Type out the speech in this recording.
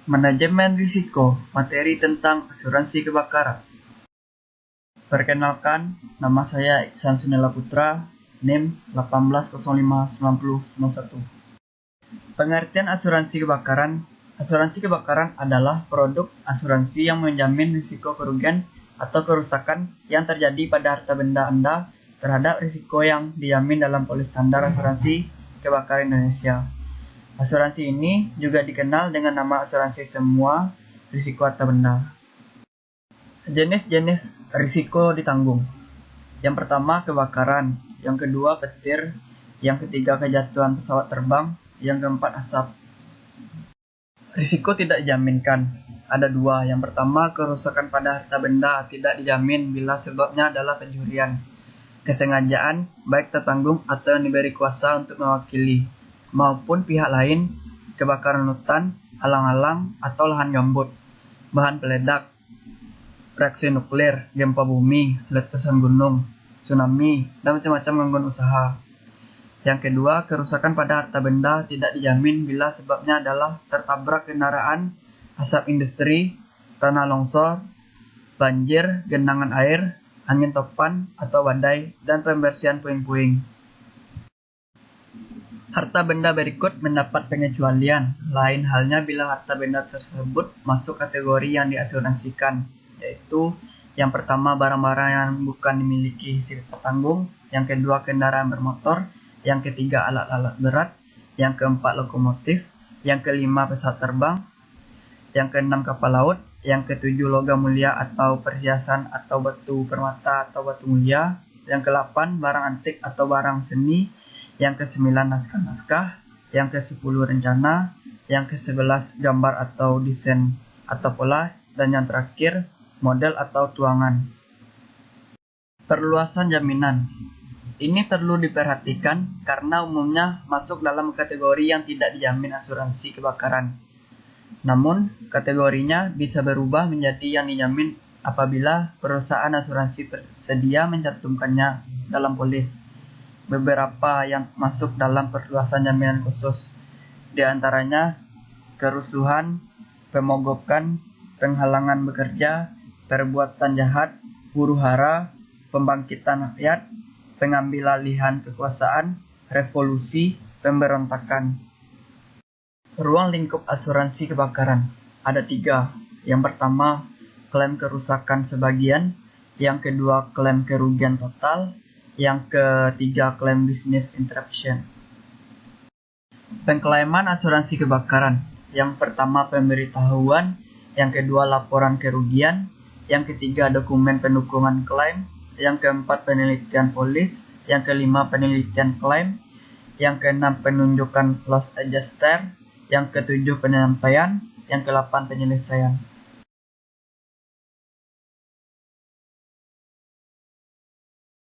Manajemen risiko, materi tentang asuransi kebakaran. Perkenalkan, nama saya Iksan Sunela Putra, NIM 18059091. Pengertian asuransi kebakaran. Asuransi kebakaran adalah produk asuransi yang menjamin risiko kerugian atau kerusakan yang terjadi pada harta benda Anda terhadap risiko yang dijamin dalam polis standar asuransi kebakaran Indonesia. Asuransi ini juga dikenal dengan nama asuransi semua risiko harta benda. Jenis-jenis risiko ditanggung. Yang pertama kebakaran, yang kedua petir, yang ketiga kejatuhan pesawat terbang, yang keempat asap. Risiko tidak dijaminkan. Ada dua. Yang pertama, kerusakan pada harta benda tidak dijamin bila sebabnya adalah pencurian, kesengajaan, baik tertanggung atau yang diberi kuasa untuk mewakili, maupun pihak lain, kebakaran hutan, alang-alang, atau lahan gambut, bahan peledak, reaksi nuklir, gempa bumi, letusan gunung, tsunami, dan macam-macam gangguan usaha. Yang kedua, kerusakan pada harta benda tidak dijamin bila sebabnya adalah tertabrak kendaraan, asap industri, tanah longsor, banjir, genangan air, angin topan atau badai, dan pembersihan puing-puing. Harta benda berikut mendapat pengecualian, lain halnya bila harta benda tersebut masuk kategori yang diasuransikan, yaitu yang pertama barang-barang yang bukan dimiliki si tertanggung, yang kedua kendaraan bermotor, yang ketiga alat-alat berat, yang keempat lokomotif, yang kelima pesawat terbang, yang keenam kapal laut, yang ketujuh logam mulia atau perhiasan atau batu permata atau batu mulia, yang kedelapan barang antik atau barang seni, yang kesembilan naskah-naskah, yang kesepuluh rencana, yang kesebelas gambar atau desain atau pola, dan yang terakhir model atau tuangan. Perluasan jaminan. Ini perlu diperhatikan karena umumnya masuk dalam kategori yang tidak dijamin asuransi kebakaran. Namun, kategorinya bisa berubah menjadi yang dijamin apabila perusahaan asuransi bersedia mencantumkannya dalam polis. Beberapa yang masuk dalam perluasan jaminan khusus, di antaranya kerusuhan, pemogokan, penghalangan bekerja, perbuatan jahat, huru-hara, pembangkitan rakyat, pengambil alihan kekuasaan, revolusi, pemberontakan. Ruang lingkup asuransi kebakaran ada 3. Yang pertama, klaim kerusakan sebagian, yang kedua klaim kerugian total, yang ketiga klaim business interruption. Pengklaiman asuransi kebakaran. Yang pertama pemberitahuan, yang kedua laporan kerugian, yang ketiga dokumen pendukungan klaim, yang keempat penelitian polis, yang kelima penelitian klaim, yang keenam penunjukan loss adjuster, yang ketujuh penyampaian, yang kedelapan penyelesaian.